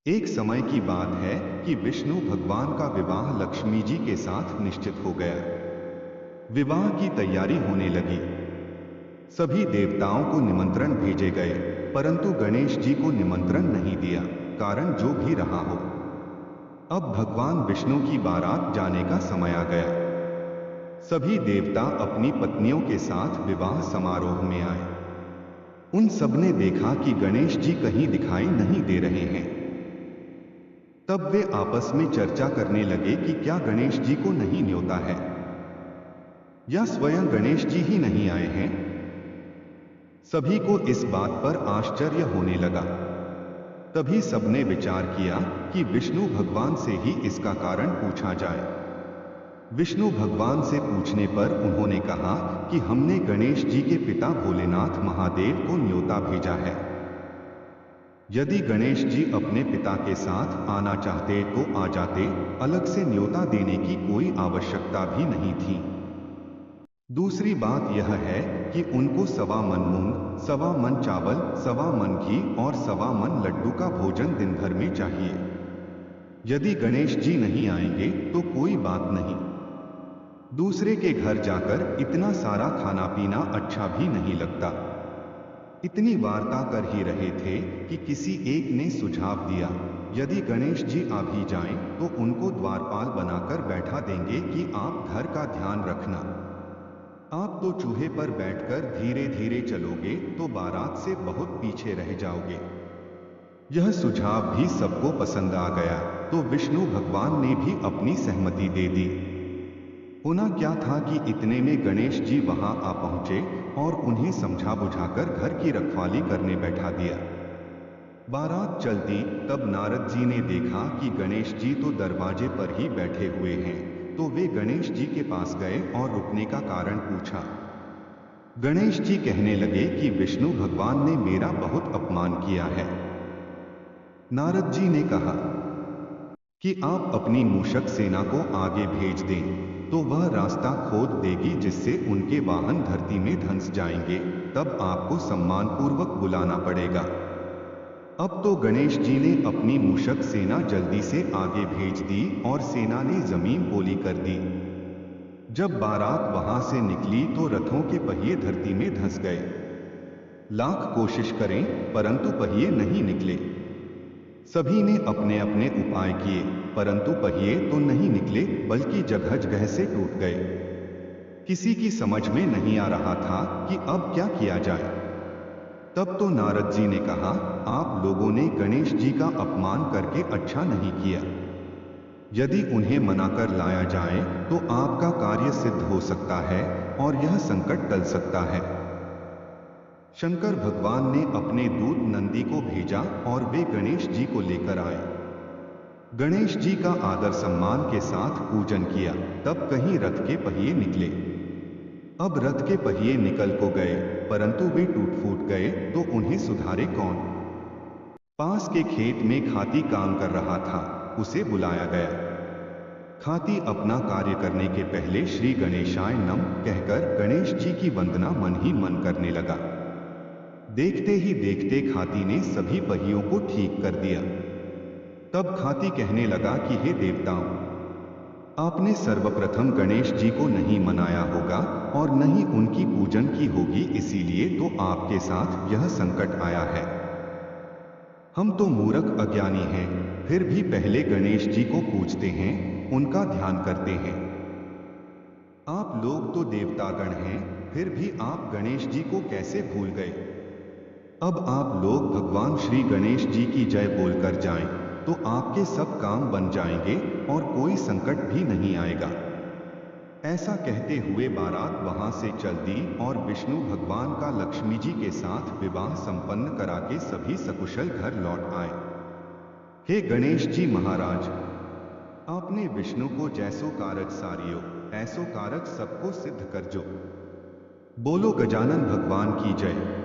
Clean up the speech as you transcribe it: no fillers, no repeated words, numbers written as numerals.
एक समय की बात है कि विष्णु भगवान का विवाह लक्ष्मी जी के साथ निश्चित हो गया। विवाह की तैयारी होने लगी। सभी देवताओं को निमंत्रण भेजे गए, परंतु गणेश जी को निमंत्रण नहीं दिया। कारण जो भी रहा हो, अब भगवान विष्णु की बारात जाने का समय आ गया। सभी देवता अपनी पत्नियों के साथ विवाह समारोह में आए। उन सबने देखा कि गणेश जी कहीं दिखाई नहीं दे रहे हैं। तब वे आपस में चर्चा करने लगे कि क्या गणेश जी को नहीं न्योता है, या स्वयं गणेश जी ही नहीं आए हैं। सभी को इस बात पर आश्चर्य होने लगा। तभी सबने विचार किया कि विष्णु भगवान से ही इसका कारण पूछा जाए। विष्णु भगवान से पूछने पर उन्होंने कहा कि हमने गणेश जी के पिता भोलेनाथ महादेव को न्योता भेजा है। यदि गणेश जी अपने पिता के साथ आना चाहते तो आ जाते, अलग से न्योता देने की कोई आवश्यकता भी नहीं थी। दूसरी बात यह है कि उनको सवा मन मूंग, सवा मन चावल, सवा मन घी और सवा मन लड्डू का भोजन दिन भर में चाहिए। यदि गणेश जी नहीं आएंगे तो कोई बात नहीं। दूसरे के घर जाकर इतना सारा खाना पीना अच्छा भी नहीं लगता। इतनी वार्ता कर ही रहे थे कि किसी एक ने सुझाव दिया, यदि गणेश जी आ भी जाएं तो उनको द्वारपाल बनाकर बैठा देंगे कि आप घर का ध्यान रखना। आप तो चूहे पर बैठकर धीरे धीरे चलोगे तो बारात से बहुत पीछे रह जाओगे। यह सुझाव भी सबको पसंद आ गया, तो विष्णु भगवान ने भी अपनी सहमति दे दी। होना क्या था कि इतने में गणेश जी वहां आ पहुंचे और उन्हें समझा बुझाकर घर की रखवाली करने बैठा दिया। बारात चलती, तब नारद जी ने देखा कि गणेश जी तो दरवाजे पर ही बैठे हुए हैं, तो वे गणेश जी के पास गए और रुकने का कारण पूछा। गणेश जी कहने लगे कि विष्णु भगवान ने मेरा बहुत अपमान किया है। नारद जी ने कहा कि आप अपनी मूषक सेना को आगे भेज दें, तो वह रास्ता खोद देगी जिससे उनके वाहन धरती में धंस जाएंगे। तब आपको सम्मानपूर्वक बुलाना पड़ेगा। अब तो गणेश जी ने अपनी मूषक सेना जल्दी से आगे भेज दी और सेना ने जमीन पोली कर दी। जब बारात वहां से निकली तो रथों के पहिए धरती में धंस गए। लाख कोशिश करें परंतु पहिए नहीं निकले। सभी ने अपने अपने उपाय किए, परंतु पहिए तो नहीं निकले बल्कि जगह जगह से टूट गए। किसी की समझ में नहीं आ रहा था कि अब क्या किया जाए। तब तो नारद जी ने कहा, आप लोगों ने गणेश जी का अपमान करके अच्छा नहीं किया। यदि उन्हें मनाकर लाया जाए तो आपका कार्य सिद्ध हो सकता है और यह संकट टल सकता है। शंकर भगवान ने अपने दूत नंदी को भेजा और वे गणेश जी को लेकर आए। गणेश जी का आदर सम्मान के साथ पूजन किया, तब कहीं रथ के पहिए निकले। अब रथ के पहिए निकल को गए, परंतु वे टूट फूट गए तो उन्हें सुधारे कौन। पास के खेत में खाती काम कर रहा था, उसे बुलाया गया। खाती अपना कार्य करने के पहले श्री गणेशाय नम कहकर गणेश जी की वंदना मन ही मन करने लगा। देखते ही देखते खाती ने सभी पहियों को ठीक कर दिया। तब खाती कहने लगा कि हे देवताओं, आपने सर्वप्रथम गणेश जी को नहीं मनाया होगा और न ही उनकी पूजन की होगी, इसीलिए तो आपके साथ यह संकट आया है। हम तो मूर्ख अज्ञानी हैं, फिर भी पहले गणेश जी को पूजते हैं, उनका ध्यान करते हैं। आप लोग तो देवतागण हैं, फिर भी आप गणेश जी को कैसे भूल गए। अब आप लोग भगवान श्री गणेश जी की जय बोलकर जाएं, तो आपके सब काम बन जाएंगे और कोई संकट भी नहीं आएगा। ऐसा कहते हुए बारात वहां से चल दी और विष्णु भगवान का लक्ष्मी जी के साथ विवाह संपन्न करा के सभी सकुशल घर लौट आए। हे गणेश जी महाराज, आपने विष्णु को जैसो कारज सारियो, ऐसो कारज सबको सिद्ध कर जो। बोलो गजानन भगवान की जय।